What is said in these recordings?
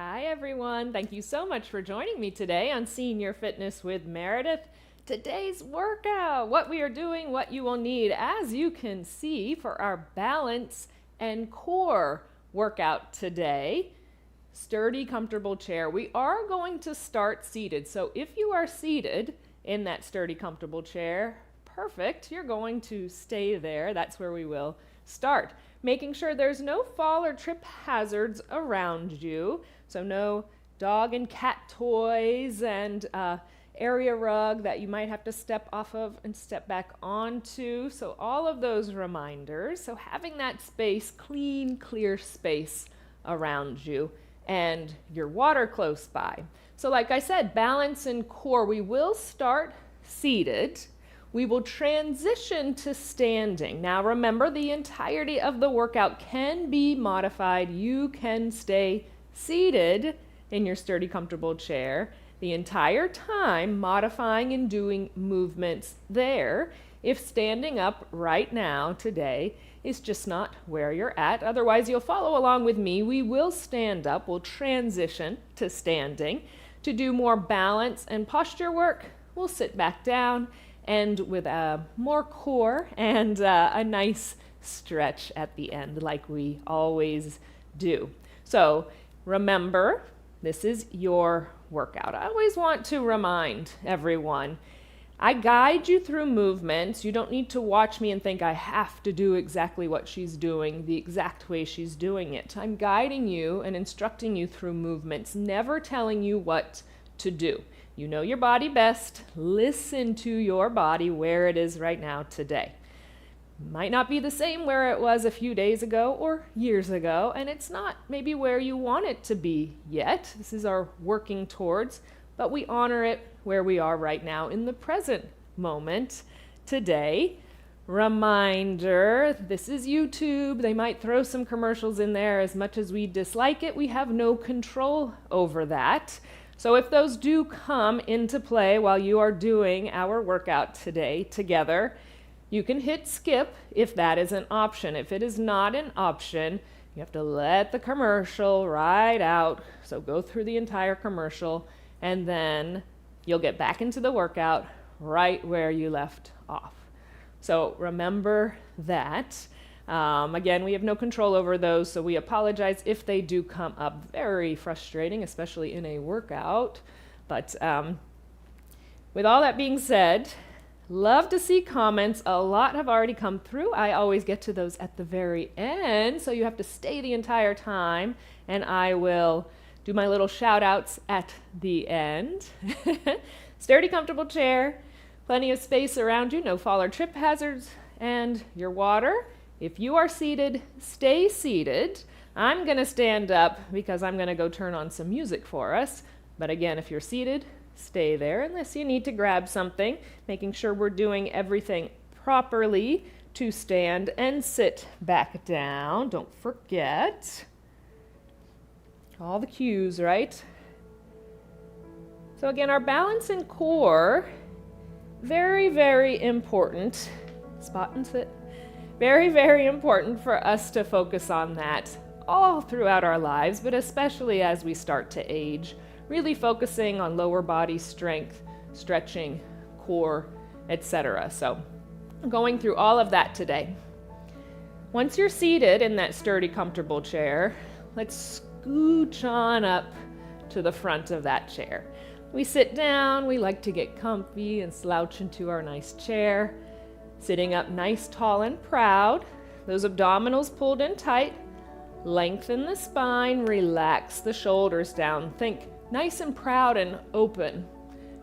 Hi everyone, thank you so much for joining me today on Senior Fitness with Meredith. Today's workout, what we are doing, what you will need, as you can see, for our balance and core workout today. Sturdy, comfortable chair. We are going to start seated, so if you are seated in that sturdy, comfortable chair, perfect, you're going to stay there. That's where we will start. Making sure there's no fall or trip hazards around you. So no dog and cat toys and area rug that you might have to step off of and step back onto. So all of those reminders. So having that space, clean, clear space around you and your water close by. So like I said, balance and core, we will start seated. We will transition to standing. Now remember, the entirety of the workout can be modified. You can stay seated in your sturdy, comfortable chair the entire time, modifying and doing movements there. If standing up right now, today, is just not where you're at, otherwise you'll follow along with me. We will stand up, we'll transition to standing. To do more balance and posture work, we'll sit back down and with more core and a nice stretch at the end like we always do. So remember, this is your workout. I always want to remind everyone, I guide you through movements. You don't need to watch me and think I have to do exactly what she's doing, the exact way she's doing it. I'm guiding you and instructing you through movements, never telling you what to do. You know your body best. Listen to your body where it is right now today. Might not be the same where it was a few days ago or years ago, and it's not maybe where you want it to be yet. This is our working towards, but we honor it where we are right now in the present moment today. Reminder, this is YouTube. They might throw some commercials in there. As much as we dislike it, we have no control over that. So if those do come into play while you are doing our workout today together, you can hit skip if that is an option. If it is not an option, you have to let the commercial ride out. So go through the entire commercial and then you'll get back into the workout right where you left off. So remember that. Again, we have no control over those, so we apologize if they do come up. Very frustrating, especially in a workout. But with all that being said, love to see comments. A lot have already come through. I always get to those at the very end, so you have to stay the entire time, and I will do my little shout outs at the end. Sturdy, comfortable chair, plenty of space around you, no fall or trip hazards, and your water. If you are seated, stay seated. I'm going to stand up because I'm going to go turn on some music for us. But again, if you're seated, stay there unless you need to grab something, making sure we're doing everything properly to stand and sit back down. Don't forget all the cues, right? So again, our balance and core, very, very important. Spot and sit. Very, very important for us to focus on that all throughout our lives, but especially as we start to age, really focusing on lower body strength, stretching, core, etc. So going through all of that today. Once you're seated in that sturdy, comfortable chair, let's scooch on up to the front of that chair. We sit down, we like to get comfy and slouch into our nice chair. Sitting up nice, tall, and proud. Those abdominals pulled in tight. Lengthen the spine, relax the shoulders down. Think nice and proud and open.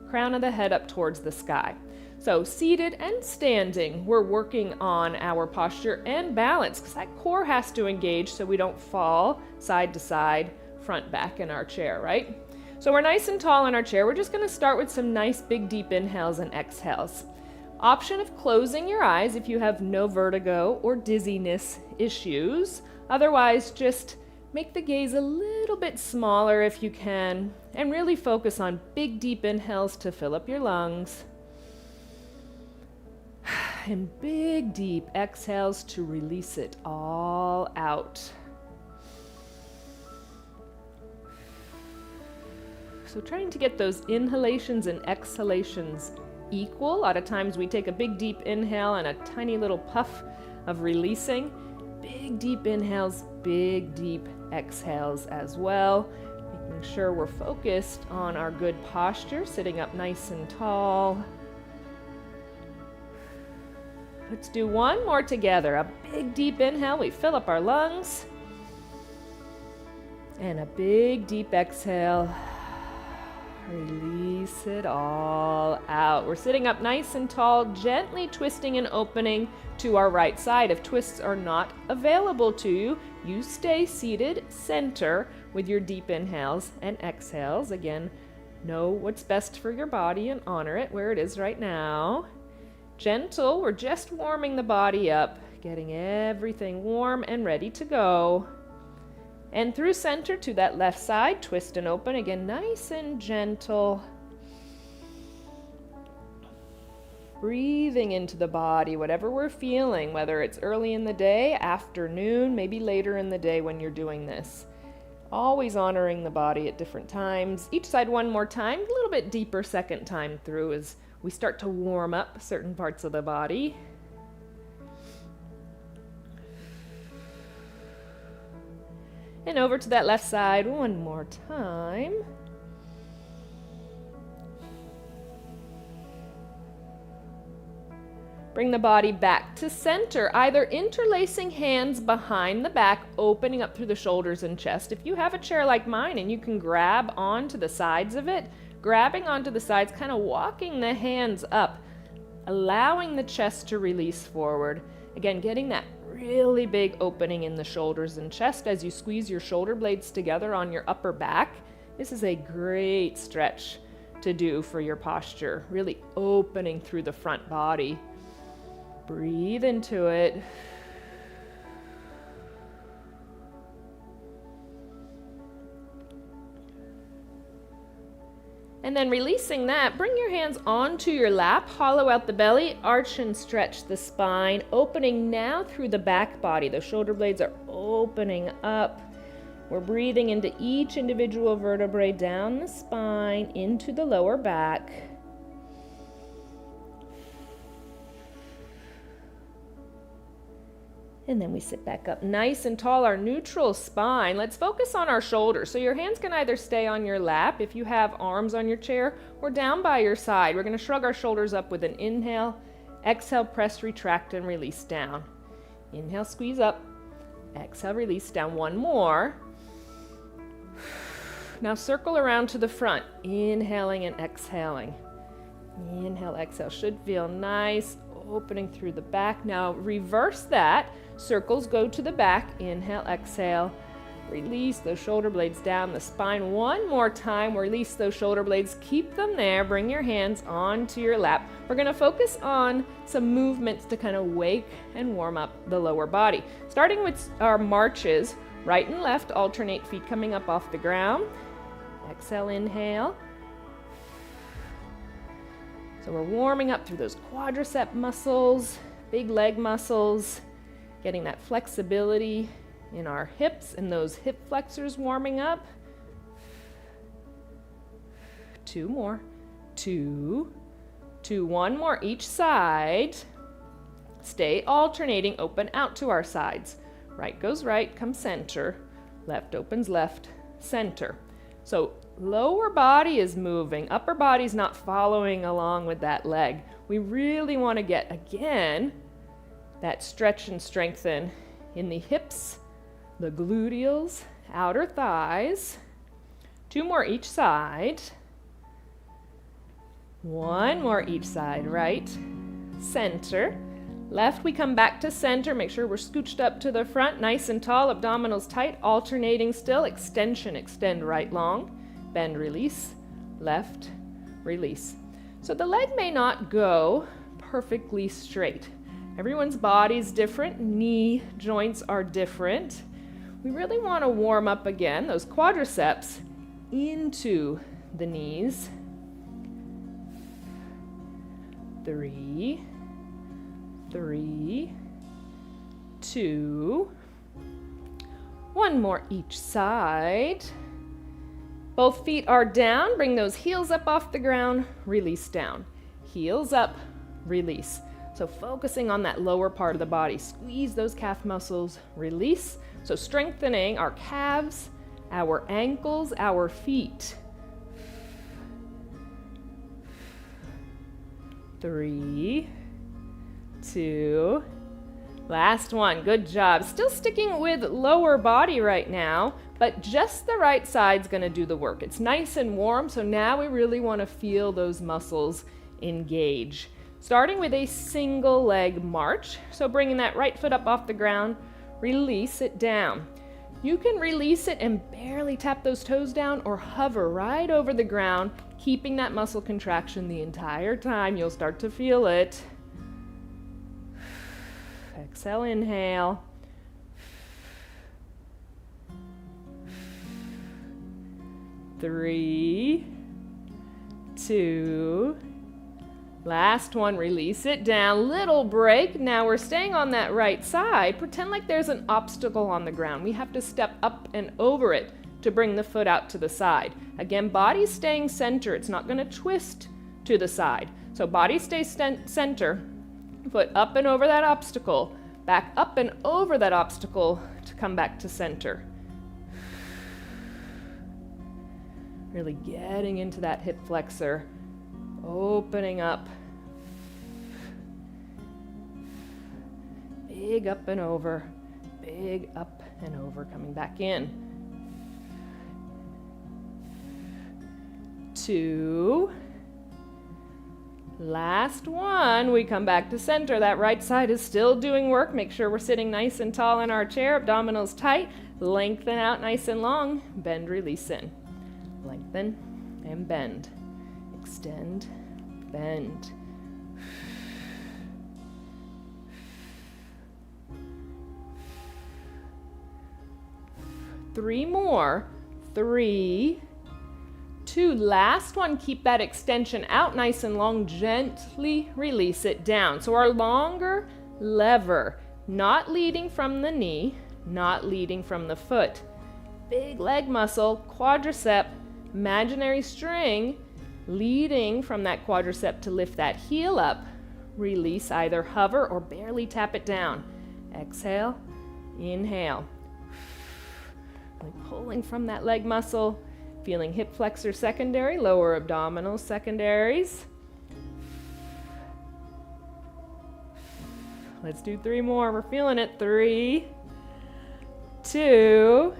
Crown of the head up towards the sky. So seated and standing, we're working on our posture and balance because that core has to engage so we don't fall side to side, front, back in our chair, right? So we're nice and tall in our chair. We're just going to start with some nice big deep inhales and exhales. Option of closing your eyes if you have no vertigo or dizziness issues. Otherwise, just make the gaze a little bit smaller if you can, and really focus on big deep inhales to fill up your lungs, and big deep exhales to release it all out. So trying to get those inhalations and exhalations equal. A lot of times we take a big deep inhale and a tiny little puff of releasing. Big deep inhales, big deep exhales as well. Making sure we're focused on our good posture, sitting up nice and tall. Let's do one more together. A big deep inhale, we fill up our lungs. And a big deep exhale. Release it all out. We're sitting up nice and tall, gently twisting and opening to our right side. If twists are not available to you, you stay seated center with your deep inhales and exhales. Again, know what's best for your body and honor it where it is right now. Gentle, we're just warming the body up, getting everything warm and ready to go. And through center to that left side, twist and open, again, nice and gentle. Breathing into the body, whatever we're feeling, whether it's early in the day, afternoon, maybe later in the day when you're doing this. Always honoring the body at different times. Each side one more time, a little bit deeper second time through as we start to warm up certain parts of the body. And over to that left side one more time. Bring the body back to center, either interlacing hands behind the back, opening up through the shoulders and chest. If you have a chair like mine and you can grab onto the sides of it, grabbing onto the sides, kind of walking the hands up, allowing the chest to release forward. Again, getting that really big opening in the shoulders and chest as you squeeze your shoulder blades together on your upper back. This is a great stretch to do for your posture, really opening through the front body. Breathe into it. And then releasing that, bring your hands onto your lap, hollow out the belly, arch and stretch the spine, opening now through the back body. The shoulder blades are opening up. We're breathing into each individual vertebrae, down the spine, into the lower back. And then we sit back up nice and tall, our neutral spine. Let's focus on our shoulders. So your hands can either stay on your lap if you have arms on your chair or down by your side. We're going to shrug our shoulders up with an inhale. Exhale, press, retract, and release down. Inhale, squeeze up. Exhale, release down. One more. Now circle around to the front, inhaling and exhaling. Inhale, exhale. Should feel nice, opening through the back. Now reverse that. Circles go to the back. Inhale, exhale. Release those shoulder blades down the spine. One more time. Release those shoulder blades. Keep them there. Bring your hands onto your lap. We're going to focus on some movements to kind of wake and warm up the lower body. Starting with our marches, right and left, alternate feet coming up off the ground. Exhale, inhale. So we're warming up through those quadricep muscles, big leg muscles, getting that flexibility in our hips and those hip flexors warming up. 2 more. 2, 2, 1 more each side. Stay alternating, open out to our sides. Right goes right, come center. Left opens left, center. So lower body is moving, upper body's not following along with that leg. We really want to get, again, that stretch and strengthen in the hips, the gluteals, outer thighs. 2 more each side. 1 more each side, right, center. Left, we come back to center. Make sure we're scooched up to the front, nice and tall, abdominals tight, alternating still. Extension, extend right long. Bend, release. Left, release. So the leg may not go perfectly straight. Everyone's body's different. Knee joints are different. We really want to warm up again those quadriceps into the knees. 3, 3, 2, 1 more each side. Both feet are down. Bring those heels up off the ground. Release down. Heels up, release. So focusing on that lower part of the body. Squeeze those calf muscles, release. So strengthening our calves, our ankles, our feet. 3, 2, last one. Good job. Still sticking with lower body right now, but just the right side's gonna do the work. It's nice and warm, so now we really wanna feel those muscles engage. Starting with a single leg march. So bringing that right foot up off the ground, release it down. You can release it and barely tap those toes down or hover right over the ground, keeping that muscle contraction the entire time. You'll start to feel it. Exhale, inhale. Three, 2, last one, release it down. Little break. Now we're staying on that right side. Pretend like there's an obstacle on the ground. We have to step up and over it to bring the foot out to the side. Again, body staying center. It's not going to twist to the side. So body stays center. Foot up and over that obstacle. Back up and over that obstacle to come back to center. Really getting into that hip flexor. Opening up. Big up and over. Big up and over. Coming back in. 2. Last one. We come back to center. That right side is still doing work. Make sure we're sitting nice and tall in our chair. Abdominals tight. Lengthen out nice and long. Bend, release in. Lengthen and bend. Extend, bend. Three more. 3, 2. Last one. Keep that extension out nice and long. Gently release it down. So our longer lever, not leading from the knee, not leading from the foot. Big leg muscle, quadricep, imaginary string, leading from that quadricep to lift that heel up. Release, either hover or barely tap it down. Exhale, inhale. Like pulling from that leg muscle, feeling hip flexor secondary, lower abdominal secondaries. Let's do 3 more. We're feeling it. 3, 2.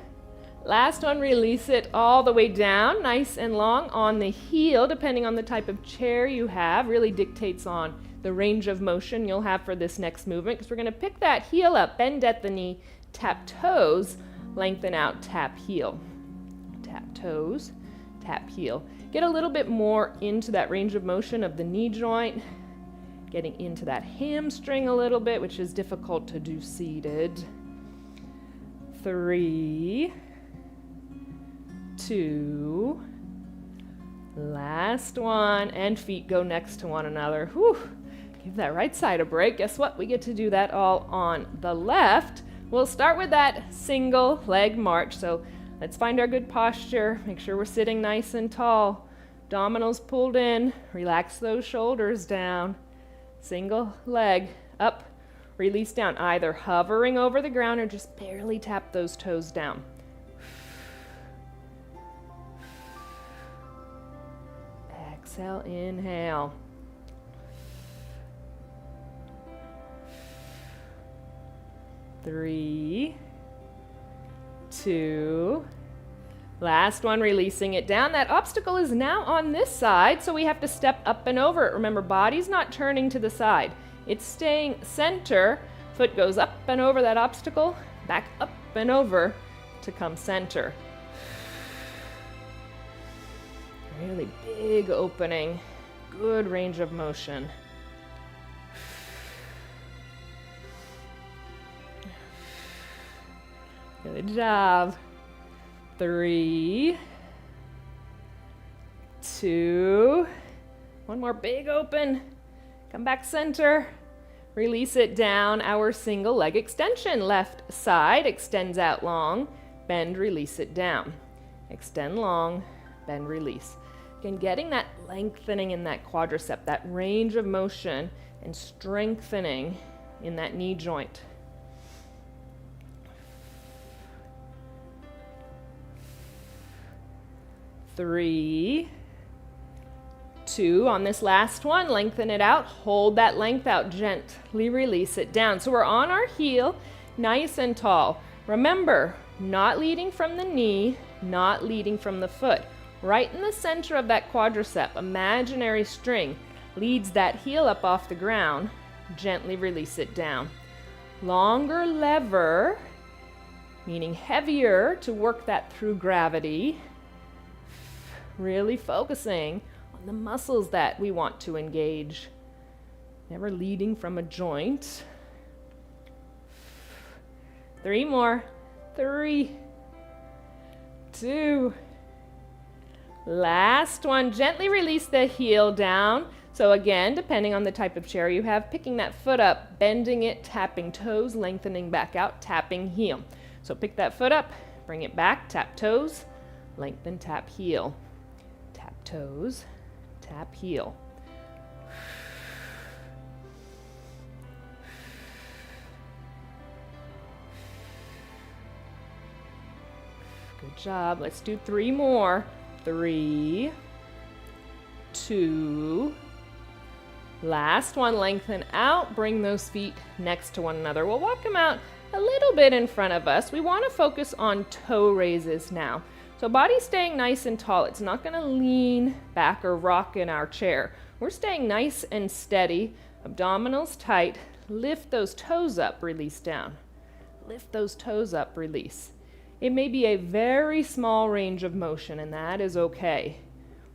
Last one, release it all the way down, nice and long on the heel, depending on the type of chair you have, really dictates on the range of motion you'll have for this next movement, because we're going to pick that heel up, bend at the knee, tap toes, lengthen out, tap heel. Tap toes, tap heel. Get a little bit more into that range of motion of the knee joint, getting into that hamstring a little bit, which is difficult to do seated. 3, 2, last one, and feet go next to one another. Whew. Give that right side a break. Guess what? We get to do that all on the left. We'll start with that single leg march. So let's find our good posture. Make sure we're sitting nice and tall. Abdominals pulled in. Relax those shoulders down. Single leg up, release down, either hovering over the ground or just barely tap those toes down. Exhale, inhale. Three, 2, last one, releasing it down. That obstacle is now on this side, so we have to step up and over it. Remember, body's not turning to the side. It's staying center. Foot goes up and over that obstacle, back up and over to come center. Really big opening, good range of motion. Good job. 3, 2, one more big open. Come back center. Release it down. Our single leg extension. Left side extends out long. Bend, release it down. Extend long, bend, release. Again, getting that lengthening in that quadricep, that range of motion, and strengthening in that knee joint. Three, two. On this last one, lengthen it out, hold that length out, gently release it down. So we're on our heel, nice and tall. Remember, not leading from the knee, not leading from the foot. Right in the center of that quadricep, imaginary string leads that heel up off the ground, gently release it down. Longer lever, meaning heavier to work that through gravity. Really focusing on the muscles that we want to engage. Never leading from a joint. 3 more. 3, 2. Last one. Gently release the heel down. So again, depending on the type of chair you have, picking that foot up, bending it, tapping toes, lengthening back out, tapping heel. So pick that foot up, bring it back, tap toes, lengthen, tap heel. Tap toes, tap heel. Good job. Let's do 3 more. 3, 2. Last one, lengthen out. Bring those feet next to one another. We'll walk them out a little bit in front of us. We want to focus on toe raises now. So body staying nice and tall. It's not going to lean back or rock in our chair. We're staying nice and steady. Abdominals tight. Lift those toes up, release down. Lift those toes up, release. It may be a very small range of motion, and that is okay.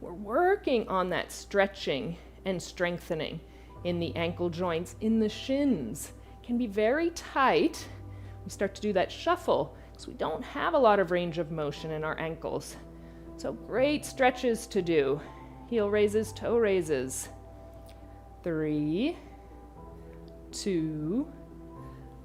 We're working on that stretching and strengthening in the ankle joints, in the shins. It can be very tight. We start to do that shuffle. So we don't have a lot of range of motion in our ankles. So great stretches to do. Heel raises, toe raises. 3, 2,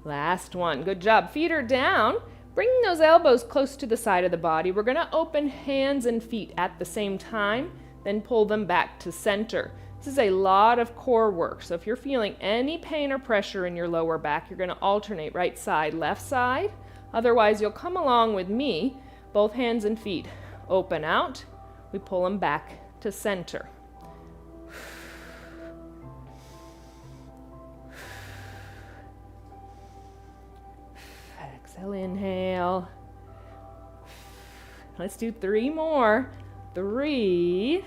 last one. Good job. Feet are down. Bringing those elbows close to the side of the body. We're going to open hands and feet at the same time, then pull them back to center. This is a lot of core work. So if you're feeling any pain or pressure in your lower back, you're going to alternate right side, left side. Otherwise, you'll come along with me, both hands and feet open out. We pull them back to center. Exhale, inhale. Let's do 3 more. 3,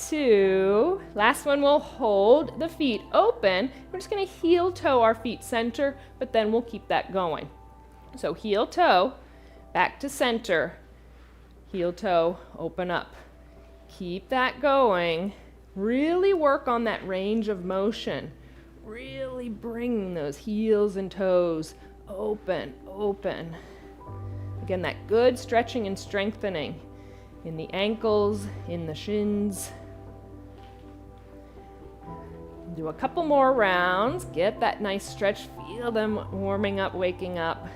2. Last one, we'll hold the feet open. We're just going to heel toe our feet center, but then we'll keep that going. So heel toe, back to center. Heel toe, open up. Keep that going. Really work on that range of motion. Really bring those heels and toes open, open. Again, that good stretching and strengthening in the ankles, in the shins. Do a couple more rounds. Get that nice stretch. Feel them warming up, waking up.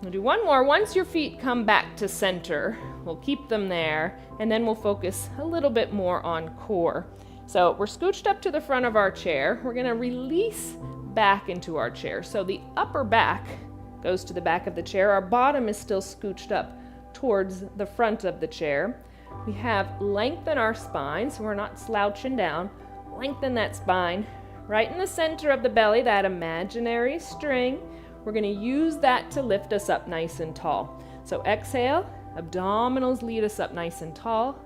We'll do one more. Once your feet come back to center, we'll keep them there, and then we'll focus a little bit more on core. So we're scooched up to the front of our chair. We're going to release back into our chair. So the upper back goes to the back of the chair. Our bottom is still scooched up towards the front of the chair. We have lengthen our spine, so we're not slouching down. Lengthen that spine. Right in the center of the belly, that imaginary string. We're going to use that to lift us up nice and tall. So exhale, abdominals lead us up nice and tall.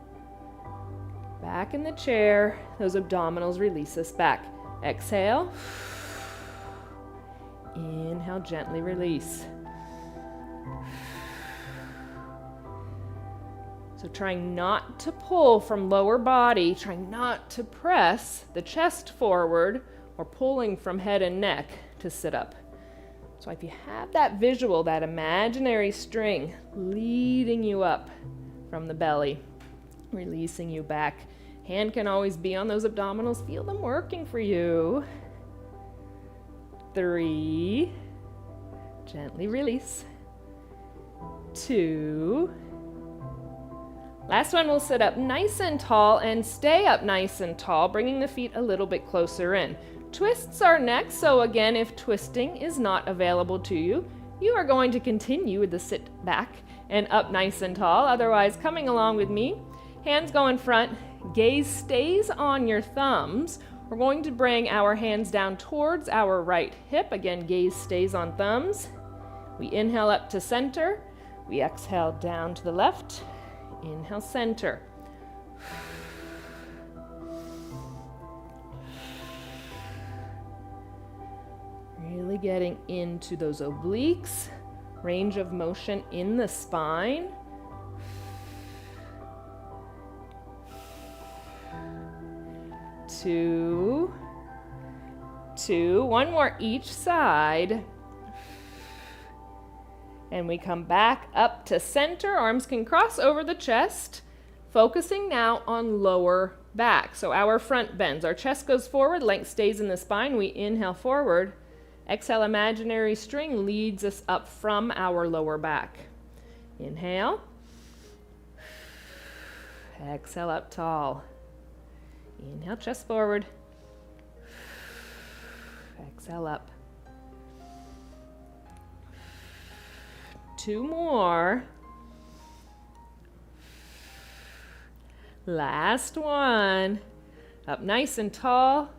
Back in the chair, those abdominals release us back. Exhale. Inhale, gently release. So trying not to pull from lower body, trying not to press the chest forward or pulling from head and neck to sit up. So if you have that visual, that imaginary string leading you up from the belly, releasing you back. Hand can always be on those abdominals. Feel them working for you. 3, gently release. 2, Last one, we'll sit up nice and tall and stay up nice and tall, bringing the feet a little bit closer in. Twists are next, so again, if twisting is not available to you, you are going to continue with the sit back and up nice and tall. Otherwise, coming along with me, hands go in front, gaze stays on your thumbs. We're going to bring our hands down towards our right hip. Again, gaze stays on thumbs. We inhale up to center. We exhale down to the left. Inhale, center. Really getting into those obliques, range of motion in the spine. Two, one more each side. And we come back up to center. Arms can cross over the chest, focusing now on lower back. So our front bends. Our chest goes forward, length stays in the spine. We inhale forward. Exhale, imaginary string leads us up from our lower back. Inhale. Exhale, up tall. Inhale, chest forward. Exhale, up. Two more. Last one. Up nice and tall.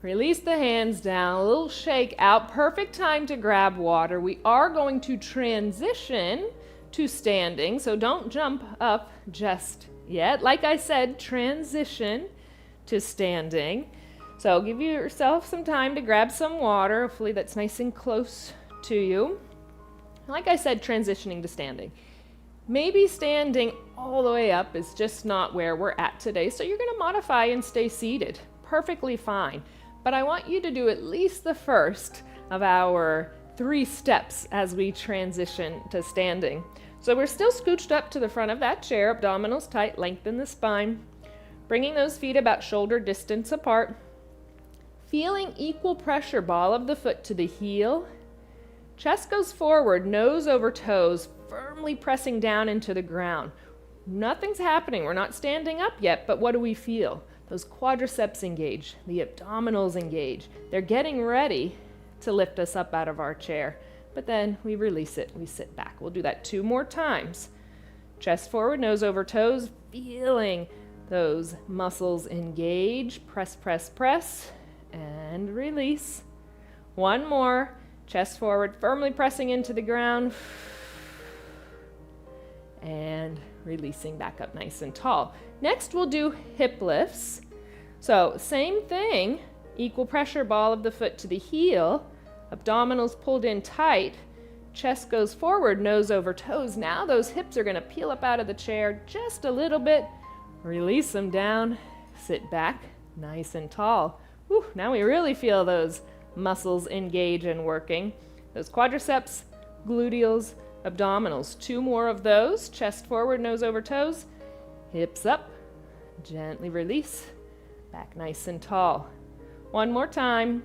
Release the hands down, a little shake out. Perfect time to grab water. We are going to transition to standing, so don't jump up just yet. Like I said, transition to standing. So give yourself some time to grab some water. Hopefully that's nice and close to you. Like I said, transitioning to standing. Maybe standing all the way up is just not where we're at today, so you're going to modify and stay seated. Perfectly fine. But I want you to do at least the first of our 3 steps as we transition to standing. So we're still scooched up to the front of that chair, abdominals tight, lengthen the spine, bringing those feet about shoulder distance apart, feeling equal pressure, ball of the foot to the heel. Chest goes forward, nose over toes, firmly pressing down into the ground. Nothing's happening. We're not standing up yet, but what do we feel? Those quadriceps engage, the abdominals engage. They're getting ready to lift us up out of our chair, but then we release it. We sit back. We'll do that 2 more times. Chest forward, nose over toes, feeling those muscles engage. Press, press, press, and release. 1 more. Chest forward, firmly pressing into the ground. And releasing back up nice and tall. Next, we'll do hip lifts. So same thing, equal pressure, ball of the foot to the heel, abdominals pulled in tight, chest goes forward, nose over toes. Now those hips are going to peel up out of the chair just a little bit. Release them down, sit back, nice and tall. Whew, now we really feel those muscles engage and working. Those quadriceps, gluteals, abdominals. 2 more of those. Chest forward, nose over toes. Hips up. Gently release. Back nice and tall. 1 more time.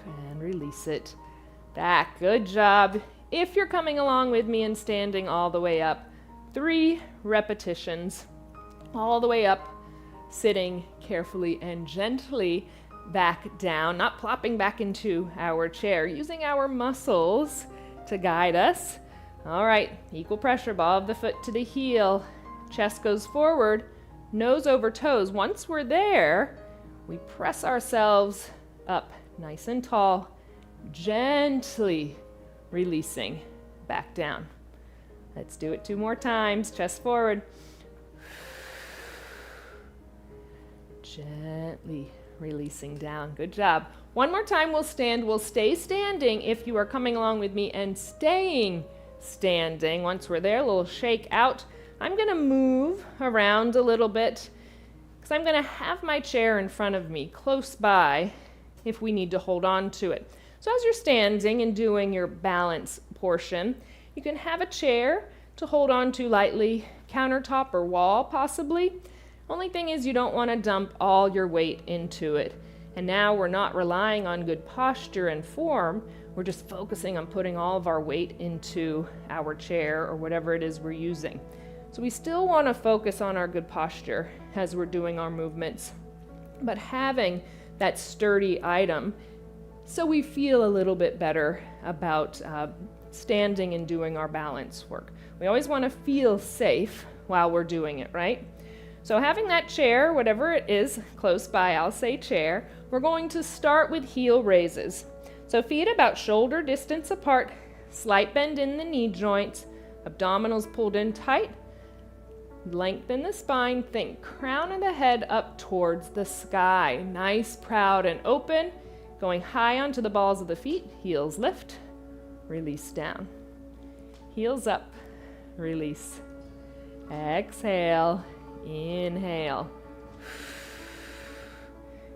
And release it. Back. Good job. If you're coming along with me and standing all the way up, 3 repetitions. All the way up, sitting carefully and gently back down, not plopping back into our chair, using our muscles to guide us. All right, equal pressure, ball of the foot to the heel, chest goes forward, nose over toes. Once we're there, we press ourselves up nice and tall, gently releasing back down. Let's do it 2 more times. Chest forward. Gently releasing down. Good job. 1 more time, we'll stand. We'll stay standing if you are coming along with me and staying standing. Once we're there, a little shake out. I'm going to move around a little bit because I'm going to have my chair in front of me close by if we need to hold on to it. So as you're standing and doing your balance portion, you can have a chair to hold on to lightly, countertop or wall possibly. Only thing is you don't want to dump all your weight into it. And now we're not relying on good posture and form, we're just focusing on putting all of our weight into our chair or whatever it is we're using. So we still want to focus on our good posture as we're doing our movements, but having that sturdy item so we feel a little bit better about standing and doing our balance work. We always want to feel safe while we're doing it, right? So having that chair, whatever it is, close by, I'll say chair, we're going to start with heel raises. So feet about shoulder distance apart, slight bend in the knee joints, abdominals pulled in tight, lengthen the spine, think crown of the head up towards the sky. Nice, proud, and open. Going high onto the balls of the feet, heels lift, release down. Heels up, release. Exhale, inhale.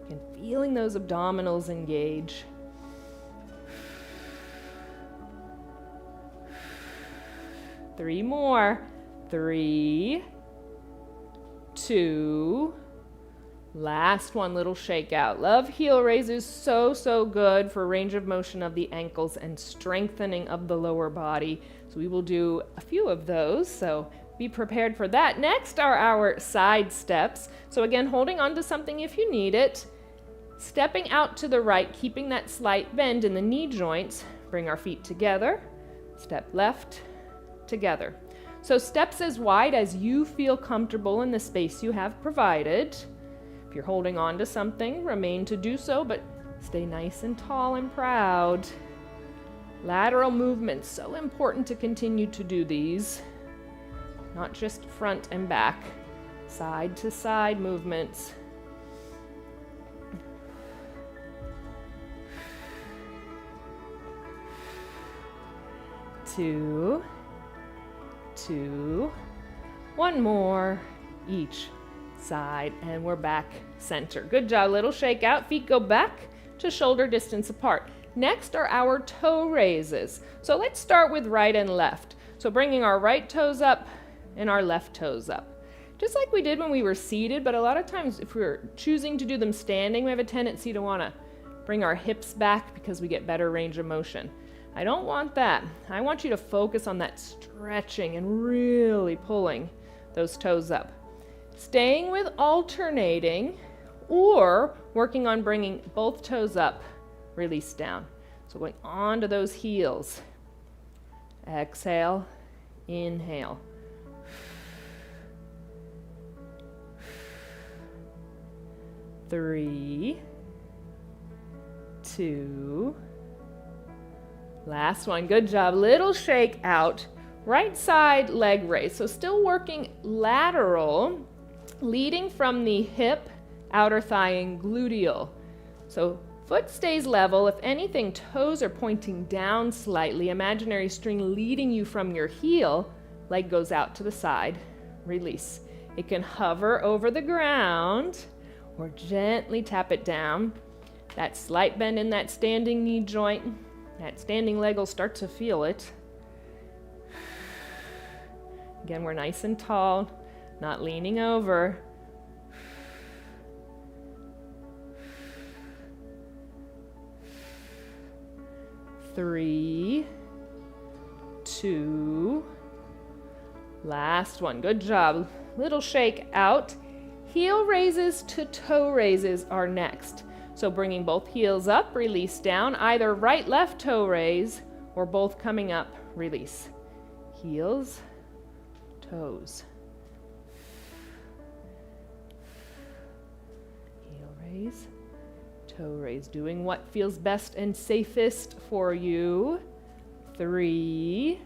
And feeling those abdominals engage. Three more. 3, 2, last one, little shakeout. Love heel raises, so good for range of motion of the ankles and strengthening of the lower body. So we will do a few of those, so be prepared for that. Next are our side steps. So again, holding on to something if you need it, stepping out to the right, keeping that slight bend in the knee joints. Bring our feet together, step left, together. So steps as wide as you feel comfortable in the space you have provided. If you're holding on to something, remain to do so, but stay nice and tall and proud. Lateral movements, so important to continue to do these. Not just front and back, side to side movements. Two, one more each side, and we're back center. Good job, little shake out. Feet go back to shoulder distance apart. Next are our toe raises. So let's start with right and left. So bringing our right toes up and our left toes up. Just like we did when we were seated, but a lot of times if we're choosing to do them standing, we have a tendency to want to bring our hips back because we get better range of motion. I don't want that. I want you to focus on that stretching and really pulling those toes up. Staying with alternating or working on bringing both toes up, release down. So going on to those heels. Exhale, inhale. Three, two, last one. Good job. Little shake out. Right side leg raise. So still working lateral, leading from the hip, outer thigh, and gluteal. So foot stays level. If anything, toes are pointing down slightly. Imaginary string leading you from your heel. Leg goes out to the side. Release. It can hover over the ground or gently tap it down. That slight bend in that standing knee joint. That standing leg will start to feel it. Again, we're nice and tall, not leaning over. Three, two, last one. Good job. Little shake out. Heel raises to toe raises are next. So bringing both heels up, release down, either right, left toe raise, or both coming up, release. Heels, toes. Heel raise, toe raise. Doing what feels best and safest for you. 3,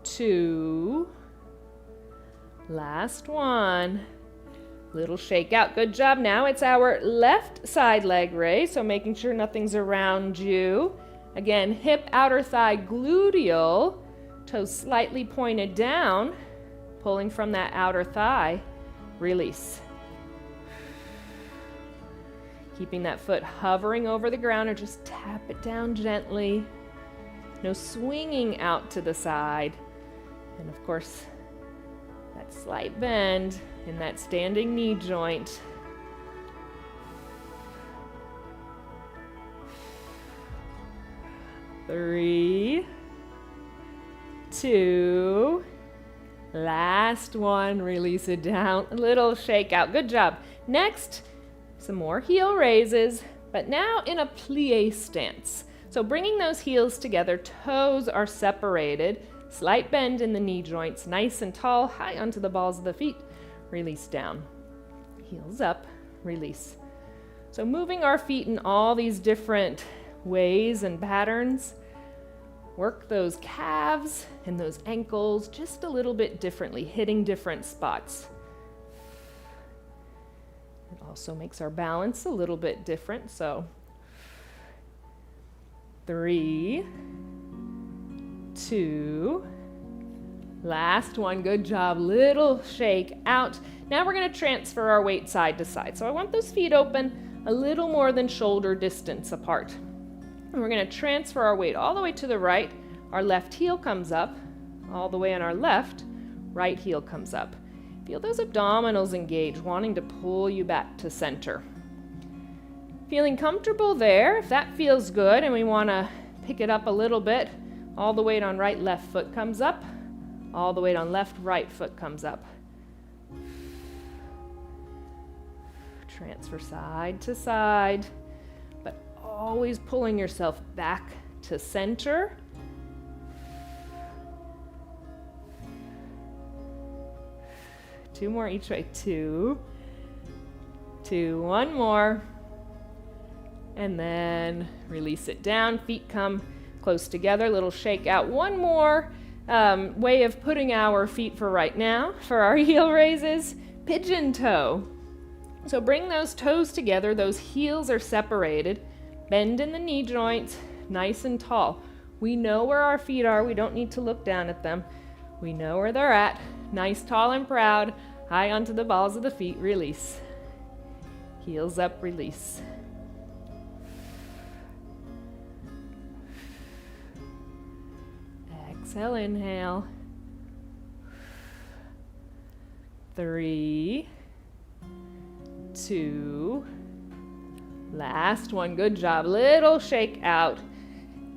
2, last one. Little shake out. Good job. Now it's our left side leg raise, so making sure nothing's around you. Again, hip, outer thigh, gluteal, toes slightly pointed down, pulling from that outer thigh. Release. Keeping that foot hovering over the ground or just tap it down gently. No swinging out to the side. And of course, that slight bend in that standing knee joint. 3, 2, last one, release it down, a little shake out. Good job. Next, some more heel raises, but now in a plie stance. So bringing those heels together, toes are separated, slight bend in the knee joints, nice and tall, high onto the balls of the feet, release down. Heels up, release. So moving our feet in all these different ways and patterns, work those calves and those ankles just a little bit differently, hitting different spots. It also makes our balance a little bit different. So 3, 2, last one, good job, little shake out. Now we're gonna transfer our weight side to side. So I want those feet open a little more than shoulder distance apart. And we're gonna transfer our weight all the way to the right. Our left heel comes up, all the way on our left, right heel comes up. Feel those abdominals engage, wanting to pull you back to center. Feeling comfortable there, if that feels good, and we wanna pick it up a little bit, all the weight on right, left foot comes up, all the weight on left, right foot comes up. Transfer side to side, but always pulling yourself back to center. Two more each way. 2, 2, one more. And then release it down. Feet come close together, little shake out. One more way of putting our feet for right now, for our heel raises, pigeon toe. So bring those toes together, those heels are separated, bend in the knee joints, nice and tall. We know where our feet are, we don't need to look down at them. We know where they're at, nice, tall and proud, high onto the balls of the feet, release. Heels up, release. Exhale, inhale. 3, 2, last one, good job, little shake out.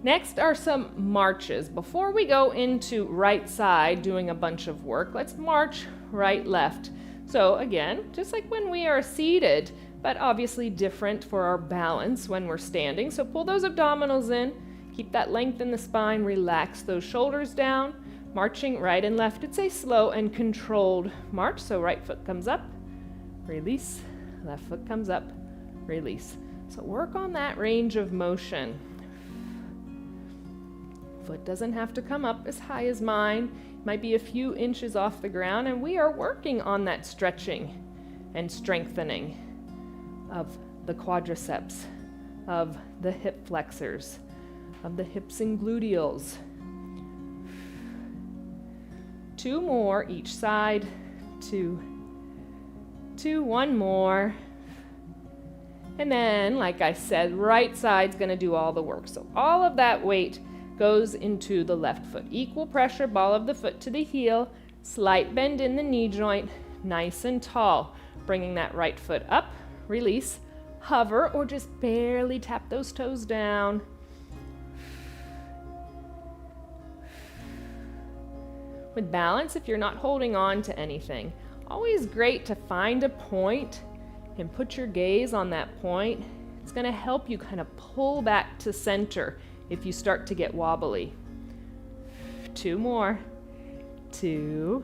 Next are some marches. Before we go into right side doing a bunch of work, let's march right, left. So again, just like when we are seated, but obviously different for our balance when we're standing. So pull those abdominals in, keep that length in the spine, relax those shoulders down, marching right and left. It's a slow and controlled march. So right foot comes up, release. Left foot comes up, release. So work on that range of motion. Foot doesn't have to come up as high as mine. It might be a few inches off the ground, and we are working on that stretching and strengthening of the quadriceps, of the hip flexors, of the hips and gluteals. 2 more each side. 2, 2, one more. And then, like I said, right side's gonna do all the work. So all of that weight goes into the left foot. Equal pressure, ball of the foot to the heel, slight bend in the knee joint, nice and tall. Bringing that right foot up, release, hover, or just barely tap those toes down. With balance, if you're not holding on to anything, always great to find a point and put your gaze on that point. It's going to help you kind of pull back to center if you start to get wobbly. 2 more. 2.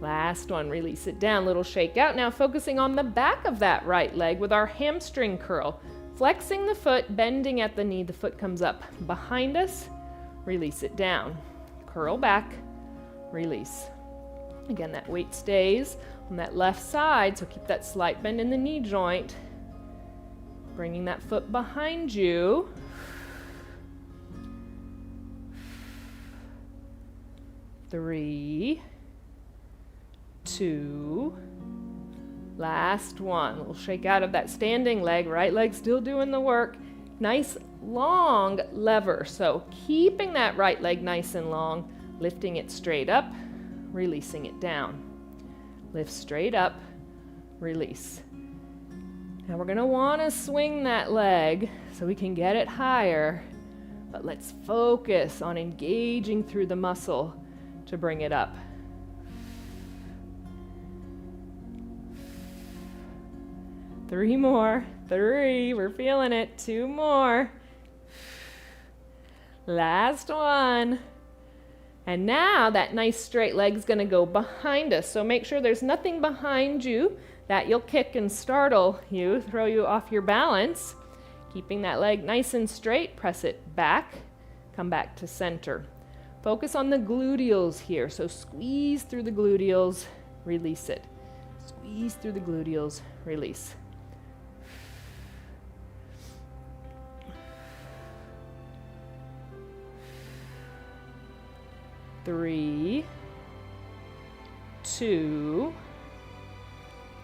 Last one, release it down, little shake out. Now focusing on the back of that right leg with our hamstring curl. Flexing the foot, bending at the knee, the foot comes up behind us, release it down. Curl back, release. Again, that weight stays on that left side, so keep that slight bend in the knee joint. Bringing that foot behind you. 3, 2, last one. We'll shake out of that standing leg, right leg still doing the work. Nice long lever, so keeping that right leg nice and long, lifting it straight up, releasing it down. Lift straight up, release. Now we're gonna wanna swing that leg so we can get it higher but let's focus on engaging through the muscle to bring it up. Three more. Three. We're feeling it. Two more. Last one. And now that nice straight leg's going to go behind us. So make sure there's nothing behind you that you'll kick and startle you, throw you off your balance. Keeping that leg nice and straight, press it back, come back to center. Focus on the gluteals here. So squeeze through the gluteals, release it. Squeeze through the gluteals, release. Three, two,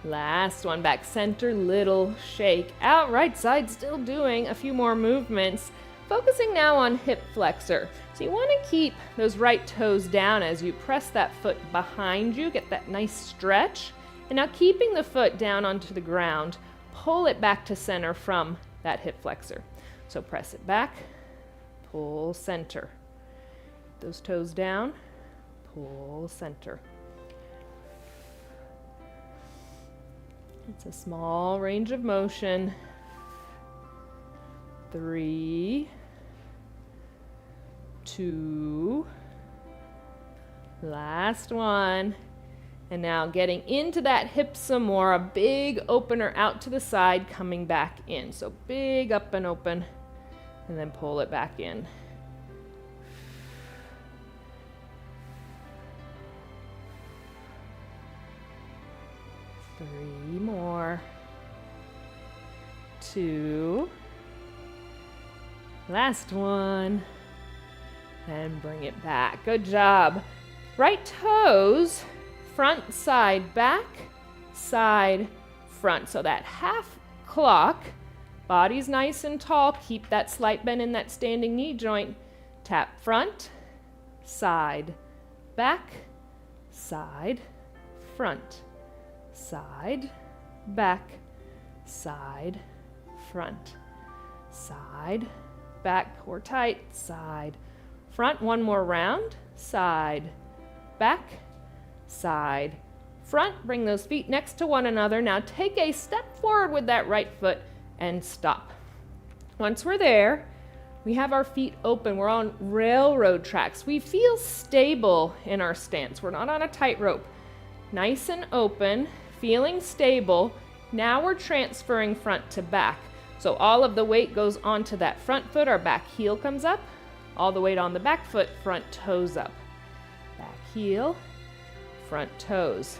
last one, back center, little shake out, right side still doing a few more movements. Focusing now on hip flexor. So you want to keep those right toes down as you press that foot behind you, get that nice stretch. And now keeping the foot down onto the ground, pull it back to center from that hip flexor. So press it back, pull center. Those toes down, pull center. It's a small range of motion. Three, two, last one. And now getting into that hip some more, a big opener out to the side, coming back in. So big up and open, and then pull it back in. Three more. Two. Last one. And bring it back. Good job. Right toes, front, side, back, side, front. So that half clock, body's nice and tall. Keep that slight bend in that standing knee joint. Tap front, side, back, side, front. Side, back, side, front, side, back, core tight, side, front. One more round, side, back, side, front. Bring those feet next to one another. Now take a step forward with that right foot and stop. Once we're there, we have our feet open. We're on railroad tracks. We feel stable in our stance. We're not on a tightrope. Nice and open. Feeling stable. Now we're transferring front to back. So all of the weight goes onto that front foot, our back heel comes up. All the weight on the back foot, front toes up. Back heel, front toes.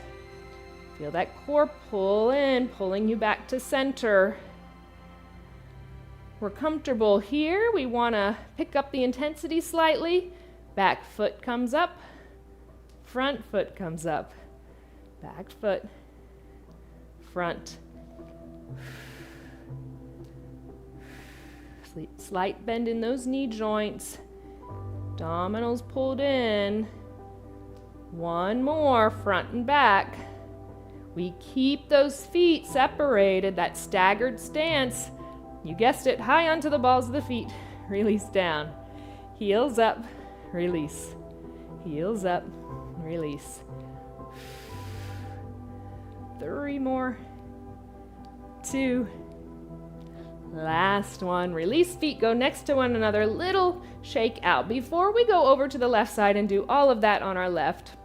Feel that core pull in, pulling you back to center. We're comfortable here. We want to pick up the intensity slightly. Back foot comes up, front foot comes up. Back foot, front. Slight bend in those knee joints. Abdominals pulled in. One more, front and back. We keep those feet separated, that staggered stance. You guessed it, high onto the balls of the feet. Release down. Heels up, release. Heels up, release. Three more. Two. Last one. Release feet, go next to one another. Little shake out. Before we go over to the left side and do all of that on our left,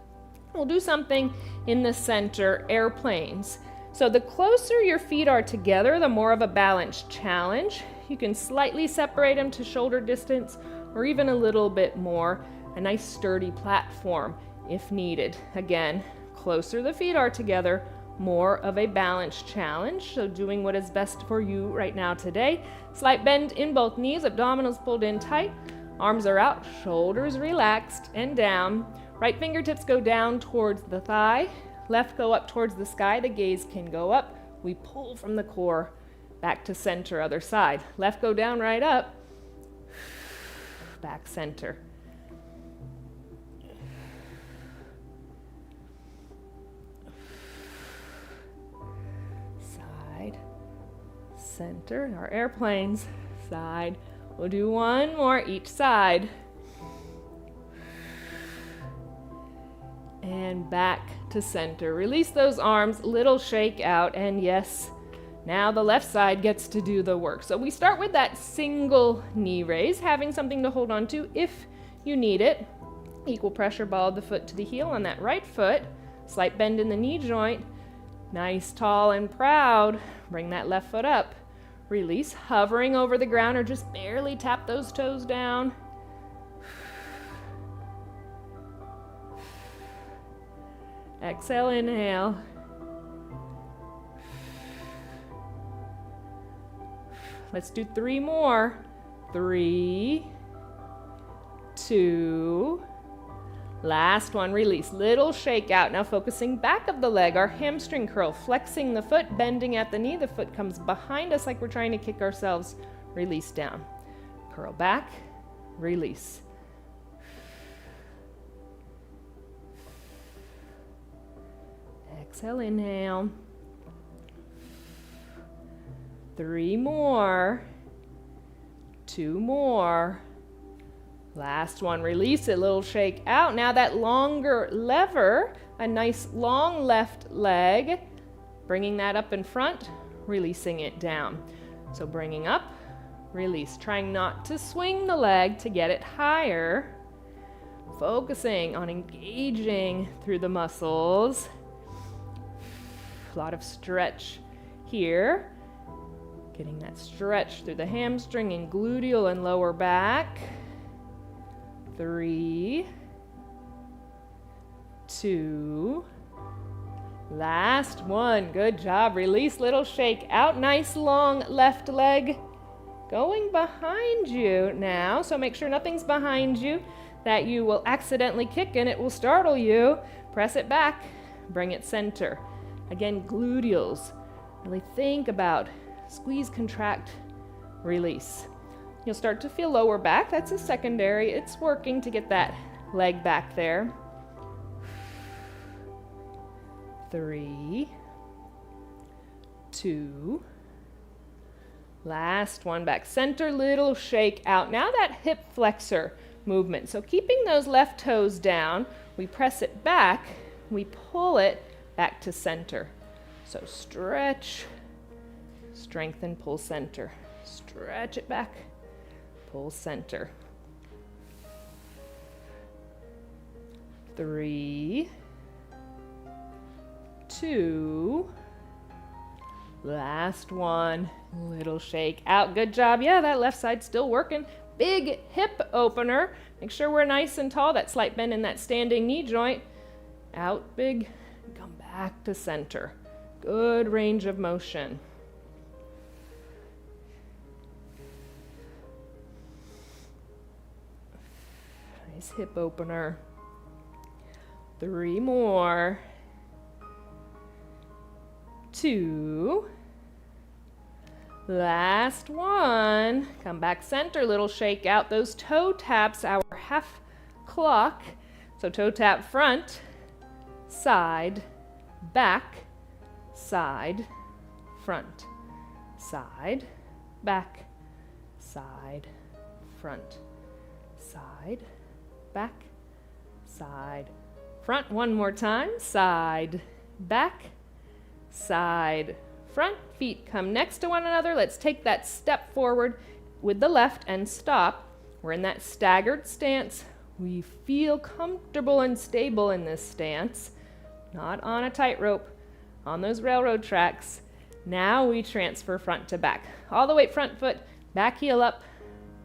we'll do something in the center, airplanes. So the closer your feet are together, the more of a balanced challenge. You can slightly separate them to shoulder distance or even a little bit more. A nice sturdy platform if needed. Again, closer the feet are together, more of a balanced challenge. So doing what is best for you right now today. Slight bend in both knees, abdominals pulled in tight, arms are out, shoulders relaxed and down. Right fingertips go down towards the thigh, left go up towards the sky, the gaze can go up. We pull from the core back to center, other side. Left go down, right up, back center. Center, our airplanes, side, We'll do one more each side. And back to center. Release those arms, little shake out, and yes, now the left side gets to do the work. So we start with that single knee raise, having something to hold on to if you need it. Equal pressure ball of the foot to the heel on that right foot. Slight bend in the knee joint. Nice, tall, and proud. Bring that left foot up. Release, hovering over the ground or just barely tap those toes down. Exhale, inhale. Let's do 3 more. 3, 2, last one, release. Little shake out. Now focusing back of the leg, our hamstring curl, flexing the foot, bending at the knee. The foot comes behind us like we're trying to kick ourselves. Release down. Curl back, release. Exhale, inhale. 3 more. 2 more. Last one, release it, little shake out. Now that longer lever, a nice long left leg, bringing that up in front, releasing it down. So bringing up, release, trying not to swing the leg to get it higher, focusing on engaging through the muscles. A lot of stretch here. Getting that stretch through the hamstring and gluteal and lower back. 3, 2, last one. Good job. Release, little shake out. Nice long left leg going behind you now. So make sure nothing's behind you that you will accidentally kick and it will startle you. Press it back. Bring it center. Again, gluteals. Really think about squeeze, contract, release. You'll start to feel lower back. That's a secondary. It's working to get that leg back there. 3, 2, last one, back center, little shake out. Now that hip flexor movement. So keeping those left toes down, we press it back, we pull it back to center. So stretch, strengthen, pull center. Stretch it back, pull center. 3, 2, last one, little shake out. Good job. Yeah, that left side's still working. Big hip opener. Make sure we're nice and tall. That slight bend in that standing knee joint. Out big, come back to center. Good range of motion. Nice hip opener. 3 more. 2. Last one. Come back center, little shake out. Those toe taps, our half clock. So toe tap front, side, back, side, front, side, back, side, front, side, back, side, front. One more time. Side, back, side, front. Feet come next to one another. Let's take that step forward with the left and stop. We're in that staggered stance. We feel comfortable and stable in this stance, not on a tightrope, on those railroad tracks. Now we transfer front to back. All the way front foot, back heel up,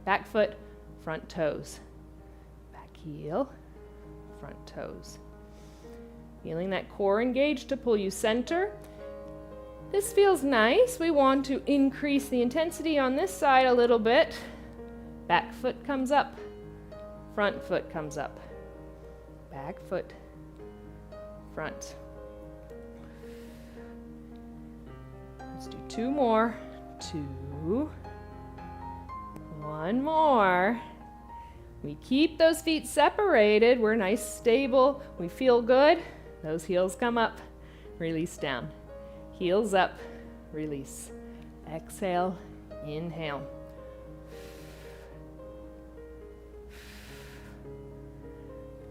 back foot, front toes. Back heel, front toes. Feeling that core engaged to pull you center. This feels nice. We want to increase the intensity on this side a little bit. Back foot comes up, front foot comes up, back foot, front. Let's do 2 more. 2. 1 more. We keep those feet separated. We're nice, stable. We feel good. Those heels come up. Release down. Heels up. Release. Exhale. Inhale.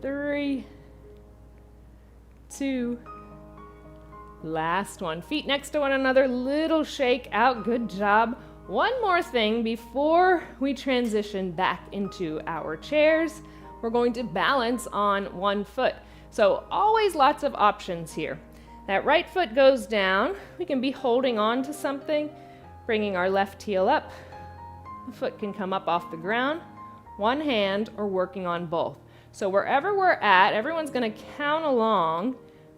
3, 2, last one. Feet next to one another, little shake out, good job. One more thing before we transition back into our chairs. We're going to balance on one foot. So always lots of options here. That right foot goes down. We can be holding on to something, bringing our left heel up. The foot can come up off the ground, one hand, or working on both. So wherever we're at, everyone's going to count along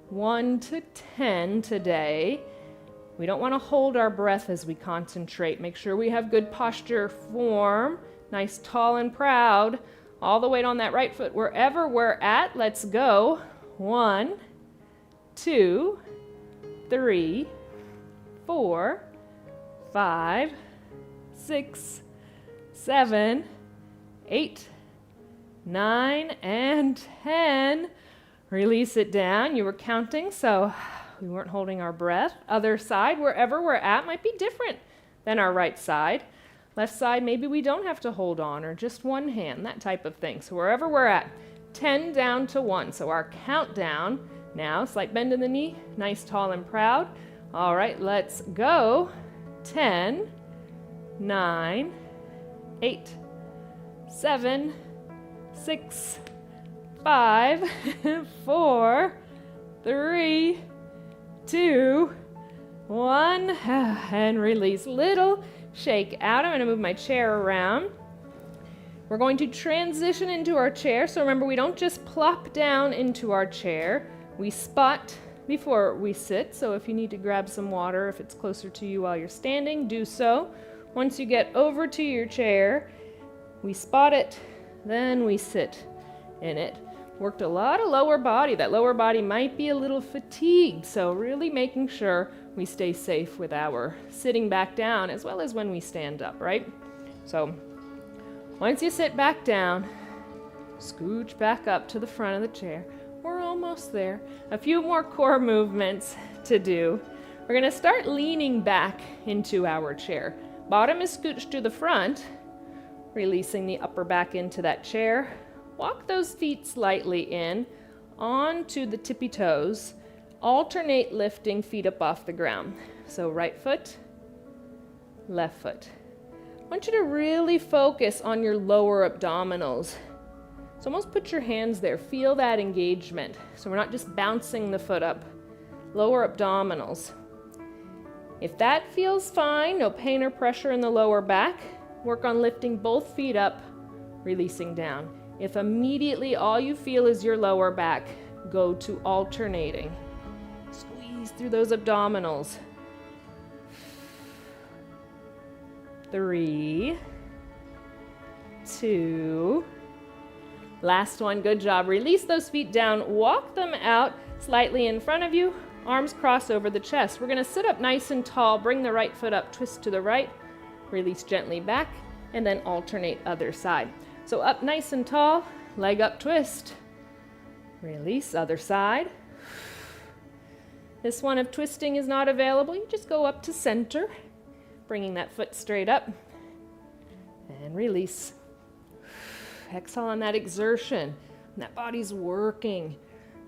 1 to 10 today. We don't want to hold our breath as we concentrate. Make sure we have good posture form, nice, tall, and proud. All the weight on that right foot. Wherever we're at, let's go. 1, 2, 3, 4, 5, 6, 7, 8, 9, and 10. Release it down. You were counting, so we weren't holding our breath. Other side, wherever we're at, might be different than our right side. Left side, maybe we don't have to hold on, or just one hand, that type of thing. So wherever we're at, 10 down to 1. So our countdown now, slight bend in the knee, nice, tall, and proud. All right, let's go. 10, 9, 8, 7, 6, 5, 4, 3, 2, 1, and release. Little shake out. I'm going to move my chair around. We're going to transition into our chair. So remember, we don't just plop down into our chair. We spot before we sit. So if you need to grab some water, if it's closer to you while you're standing, do so. Once you get over to your chair, we spot it, then we sit in it. Worked a lot of lower body. That lower body might be a little fatigued, so really making sure we stay safe with our sitting back down as well as when we stand up, right? So once you sit back down, scooch back up to the front of the chair. We're almost there. A few more core movements to do. We're going to start leaning back into our chair. Bottom is scooched to the front, releasing the upper back into that chair. Walk those feet slightly in, onto the tippy toes. Alternate lifting feet up off the ground. So right foot, left foot. I want you to really focus on your lower abdominals. So almost put your hands there. Feel that engagement. So we're not just bouncing the foot up. Lower abdominals. If that feels fine, no pain or pressure in the lower back, work on lifting both feet up, releasing down. If immediately all you feel is your lower back, go to alternating. Squeeze through those abdominals. 3, 2, last one, good job. Release those feet down, walk them out slightly in front of you, arms cross over the chest. We're gonna sit up nice and tall, bring the right foot up, twist to the right, release gently back, and then alternate other side. So up nice and tall, leg up, twist. Release, other side. This one, if twisting is not available, you just go up to center, bringing that foot straight up, and release. Exhale on that exertion, and that body's working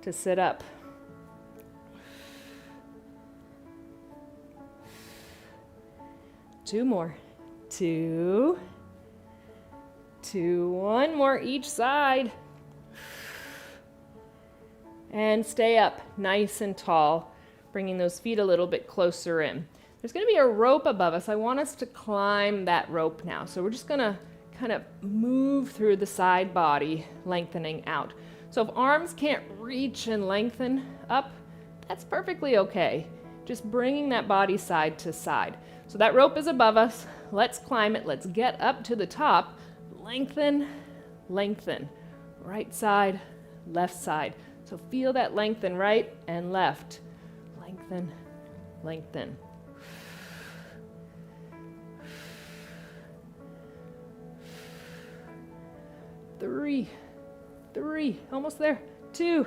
to sit up. Two more. 2, 2, one more each side. And stay up nice and tall, bringing those feet a little bit closer in. There's going to be a rope above us. I want us to climb that rope now. So we're just going to kind of move through the side body, lengthening out. So if arms can't reach and lengthen up, that's perfectly okay. Just bringing that body side to side. So that rope is above us. Let's climb it. Let's get up to the top. Lengthen, lengthen. Right side, left side. So feel that lengthen right and left. Lengthen, lengthen. Three, almost there. 2,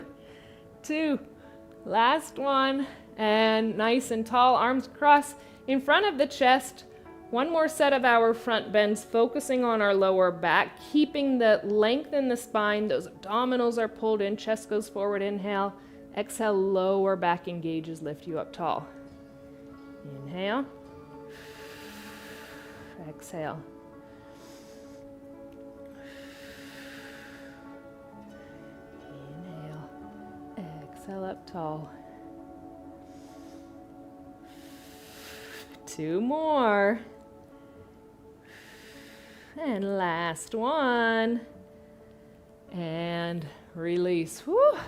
last one. And nice and tall, arms cross in front of the chest. One more set of our front bends, focusing on our lower back, keeping the length in the spine. Those abdominals are pulled in, chest goes forward, inhale. Exhale, lower back engages, lift you up tall. Inhale. Exhale. Inhale. Exhale up tall. 2 more. And last one. And release. Whew.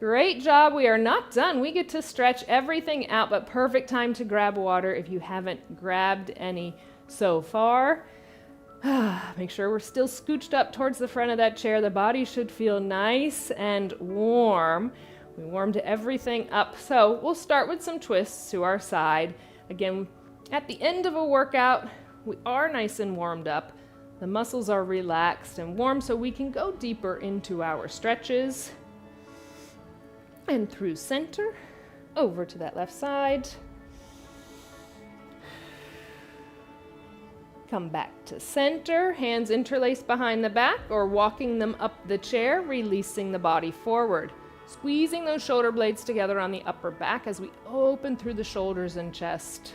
Great job. We are not done. We get to stretch everything out, but perfect time to grab water if you haven't grabbed any so far. Make sure we're still scooched up towards the front of that chair. The body should feel nice and warm. We warmed everything up. So we'll start with some twists to our side. Again, at the end of a workout, we are nice and warmed up. The muscles are relaxed and warm, so we can go deeper into our stretches. And through center, over to that left side. Come back to center, hands interlaced behind the back or walking them up the chair, releasing the body forward. Squeezing those shoulder blades together on the upper back as we open through the shoulders and chest.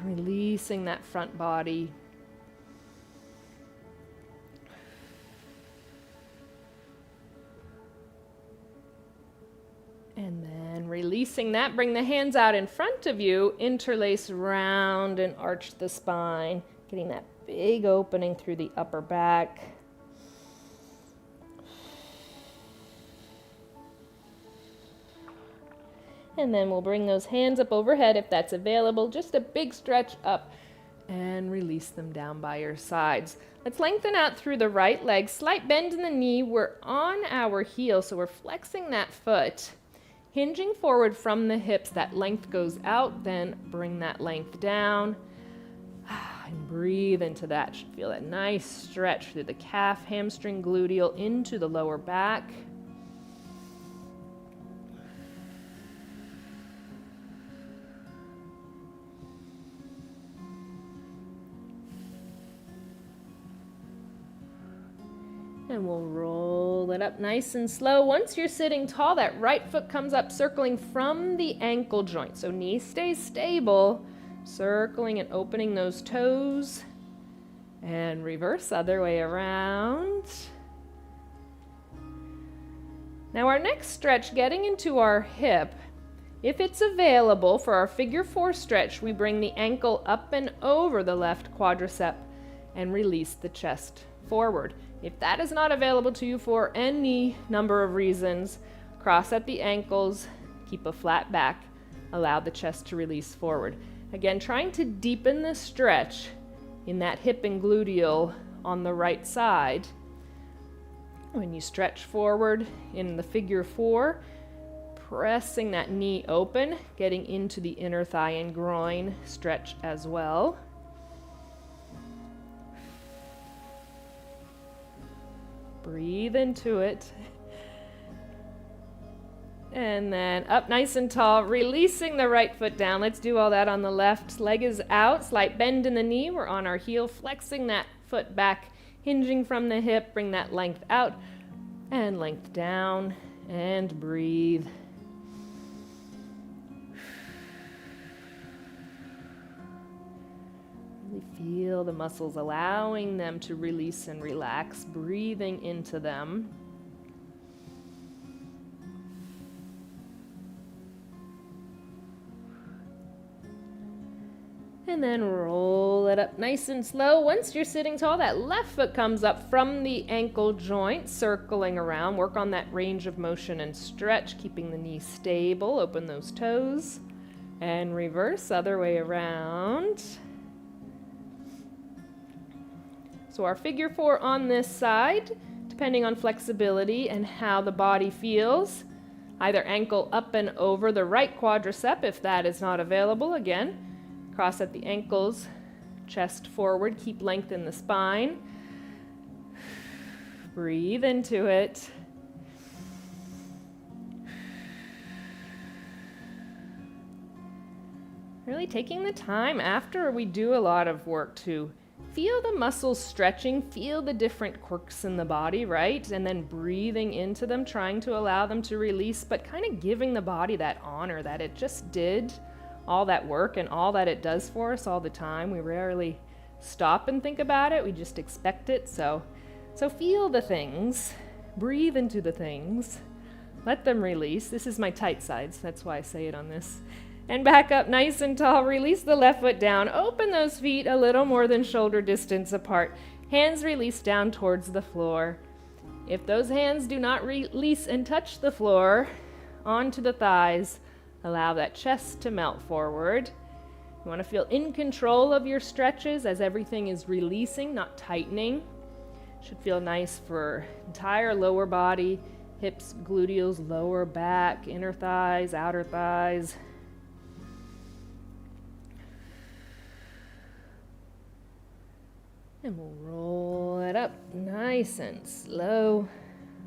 Releasing that front body. And then releasing that, bring the hands out in front of you, interlace round and arch the spine, getting that big opening through the upper back. And then we'll bring those hands up overhead if that's available. Just a big stretch up and release them down by your sides. Let's lengthen out through the right leg. Slight bend in the knee. We're on our heel, so we're flexing that foot. Hinging forward from the hips, that length goes out, then bring that length down. And breathe into that. Should feel that nice stretch through the calf, hamstring, gluteal, into the lower back. And we'll roll it up nice and slow. Once you're sitting tall, that right foot comes up, circling from the ankle joint. So knee stays stable, circling and opening those toes. And reverse, other way around. Now our next stretch, getting into our hip. If it's available for our figure 4 stretch, we bring the ankle up and over the left quadricep and release the chest forward. If that is not available to you for any number of reasons, cross at the ankles, keep a flat back, allow the chest to release forward. Again, trying to deepen the stretch in that hip and gluteal on the right side. When you stretch forward in the figure 4, pressing that knee open, getting into the inner thigh and groin stretch as well. Breathe into it. And then up nice and tall, releasing the right foot down. Let's do all that on the left. Leg is out, slight bend in the knee. We're on our heel, flexing that foot back, hinging from the hip. Bring that length out and length down and breathe. Feel the muscles, allowing them to release and relax, breathing into them. And then roll it up nice and slow. Once you're sitting tall, that left foot comes up from the ankle joint, circling around. Work on that range of motion and stretch, keeping the knee stable. Open those toes. And reverse, other way around. So our figure 4 on this side, depending on flexibility and how the body feels. Either ankle up and over the right quadricep if that is not available. Again, cross at the ankles, chest forward, keep length in the spine. Breathe into it. Really taking the time after we do a lot of work to feel the muscles stretching, feel the different quirks in the body, right? And then breathing into them, trying to allow them to release, but kind of giving the body that honor that it just did all that work and all that it does for us all the time. We rarely stop and think about it. We just expect it. So feel the things, breathe into the things, let them release. This is my tight sides. That's why I say it on this. And back up nice and tall. Release the left foot down. Open those feet a little more than shoulder distance apart. Hands release down towards the floor. If those hands do not release and touch the floor, onto the thighs, allow that chest to melt forward. You want to feel in control of your stretches as everything is releasing, not tightening. Should feel nice for entire lower body, hips, gluteals, lower back, inner thighs, outer thighs. And we'll roll it up nice and slow.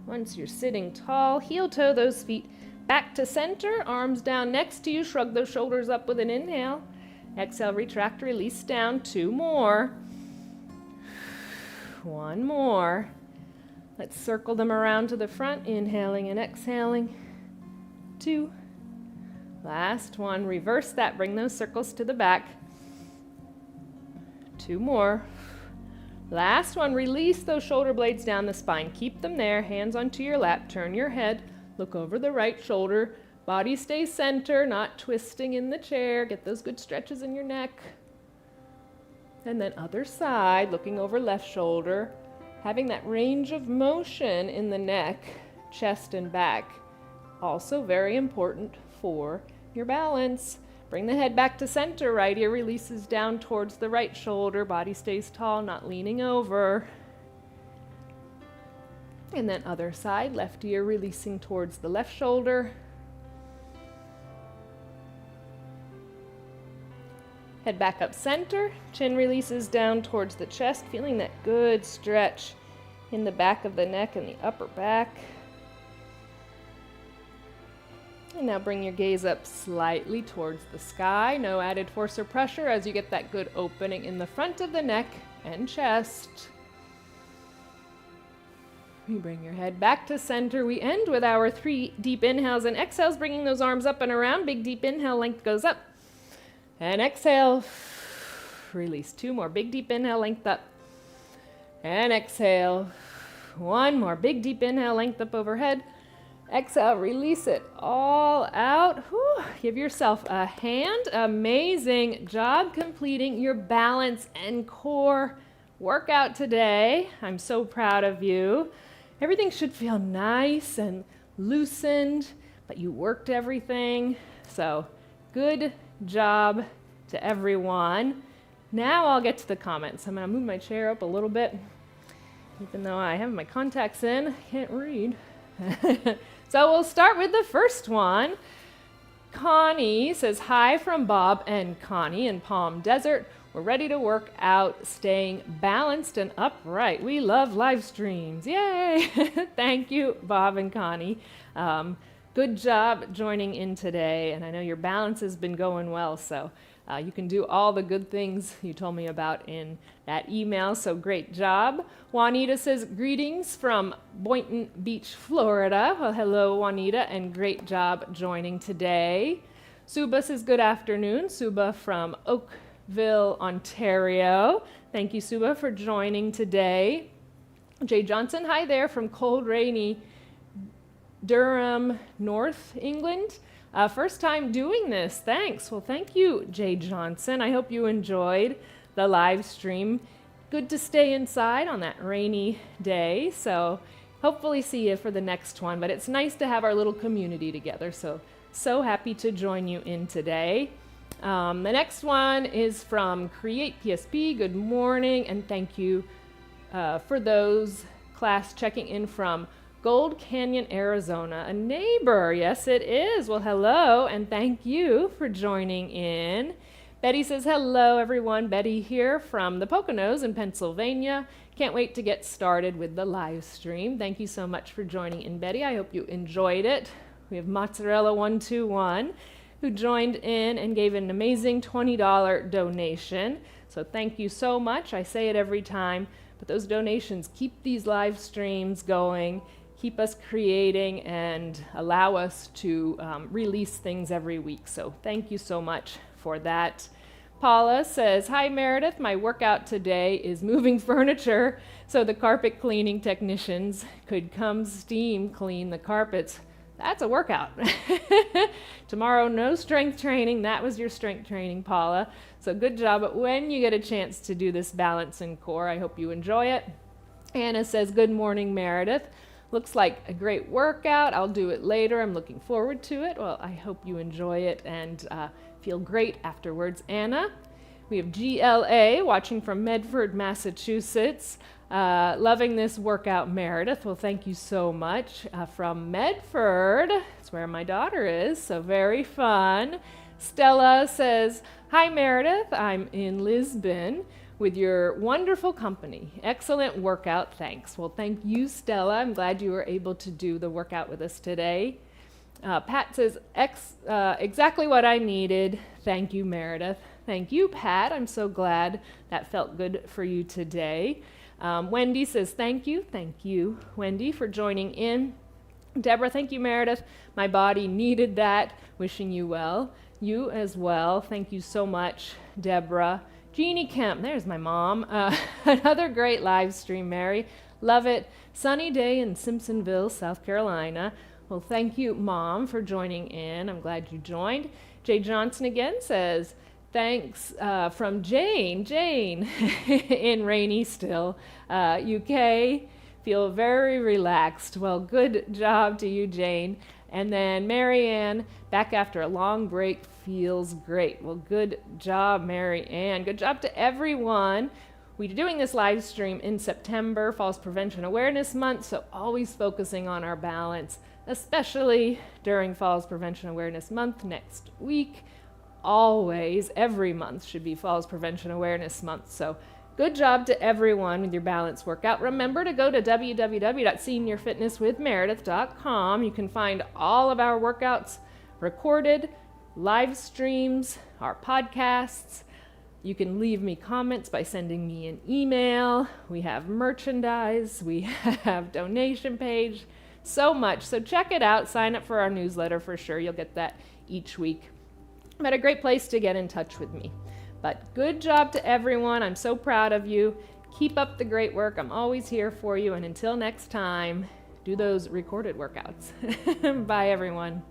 Once you're sitting tall, heel toe those feet back to center, arms down next to you. Shrug those shoulders up with an inhale. Exhale, retract, release down. 2 more. 1 more. Let's circle them around to the front, inhaling and exhaling. 2. Last one. Reverse that. Bring those circles to the back. 2 more. Last one, release those shoulder blades down the spine. Keep them there, hands onto your lap, turn your head, look over the right shoulder. Body stays center, not twisting in the chair. Get those good stretches in your neck. And then other side, looking over left shoulder, having that range of motion in the neck, chest, and back. Also very important for your balance. Bring the head back to center. Right ear releases down towards the right shoulder. Body stays tall, not leaning over. And then other side, left ear releasing towards the left shoulder. Head back up center. Chin releases down towards the chest, feeling that good stretch in the back of the neck and the upper back. And now bring your gaze up slightly towards the sky. No added force or pressure as you get that good opening in the front of the neck and chest. You bring your head back to center. We end with our 3 deep inhales and exhales, bringing those arms up and around. Big deep inhale, length goes up. And exhale. Release. 2 more. Big deep inhale, length up. And exhale. 1 more. Big deep inhale, length up overhead. Exhale, release it all out. Whew. Give yourself a hand. Amazing job completing your balance and core workout today. I'm so proud of you. Everything should feel nice and loosened, but you worked everything. So good job to everyone. Now I'll get to the comments. I'm going to move my chair up a little bit. Even though I have my contacts in, I can't read. So we'll start with the first one. Connie says, hi from Bob and Connie in Palm Desert. We're ready to work out, staying balanced and upright. We love live streams. Yay! Thank you, Bob and Connie. Good job joining in today. And I know your balance has been going well, so you can do all the good things you told me about in that email, so great job. Juanita says, greetings from Boynton Beach, Florida. Well, hello, Juanita, and great job joining today. Suba says, good afternoon. Suba from Oakville, Ontario. Thank you, Suba, for joining today. Jay Johnson, hi there from cold, rainy Durham, North England. First time doing this. Thanks. Well, thank you, Jay Johnson. I hope you enjoyed the live stream. Good to stay inside on that rainy day. So hopefully see you for the next one. But it's nice to have our little community together. So happy to join you in today. The next one is from Create PSP. Good morning. And thank you for those class checking in from Gold Canyon, Arizona, a neighbor. Yes, it is. Well, hello, and thank you for joining in. Betty says, hello, everyone. Betty here from the Poconos in Pennsylvania. Can't wait to get started with the live stream. Thank you so much for joining in, Betty. I hope you enjoyed it. We have Mozzarella 121. who joined in and gave an amazing $20 donation. So thank you so much. I say it every time, but those donations keep these live streams going, keep us creating, and allow us to release things every week. So thank you so much for that. Paula says, "Hi Meredith, my workout today is moving furniture so the carpet cleaning technicians could come steam clean the carpets." That's a workout. Tomorrow, no strength training. That was your strength training, Paula. So good job. But when you get a chance to do this balance and core, I hope you enjoy it. Anna says, "Good morning, Meredith. Looks like a great workout. I'll do it later. I'm looking forward to it." Well, I hope you enjoy it and feel great afterwards, Anna. We have GLA watching from Medford, Massachusetts. Loving this workout, Meredith. Well, thank you so much. From Medford, it's where my daughter is, so very fun. Stella says, "Hi Meredith, I'm in Lisbon with your wonderful company. Excellent workout, thanks." Well, thank you, Stella. I'm glad you were able to do the workout with us today. Pat says, exactly what I needed. Thank you, Meredith. Thank you, Pat. I'm so glad that felt good for you today. Wendy says, thank you, Wendy, for joining in. Deborah, thank you, Meredith. My body needed that. Wishing you well. You as well. Thank you so much, Deborah. Jeannie Kemp, there's my mom. Another great live stream, Mary. Love it. Sunny day in Simpsonville, South Carolina. Well, thank you, Mom, for joining in. I'm glad you joined. Jay Johnson again says, thanks from Jane in rainy still, UK. Feel very relaxed. Well, good job to you, Jane. And then Marianne, back after a long break, feels great. Well, good job, Marianne. Good job to everyone. We're doing this live stream in September, Falls Prevention Awareness Month, so always focusing on our balance, especially during Falls Prevention Awareness Month next week. Always, every month should be Falls Prevention Awareness Month. So good job to everyone with your balance workout. Remember to go to www.seniorfitnesswithmeredith.com. You can find all of our workouts recorded, live streams, our podcasts. You can leave me comments by sending me an email. We have merchandise. We have donation page. So much. So check it out. Sign up for our newsletter for sure. You'll get that each week. But a great place to get in touch with me. But good job to everyone. I'm so proud of you. Keep up the great work. I'm always here for you. And until next time, do those recorded workouts. Bye, everyone.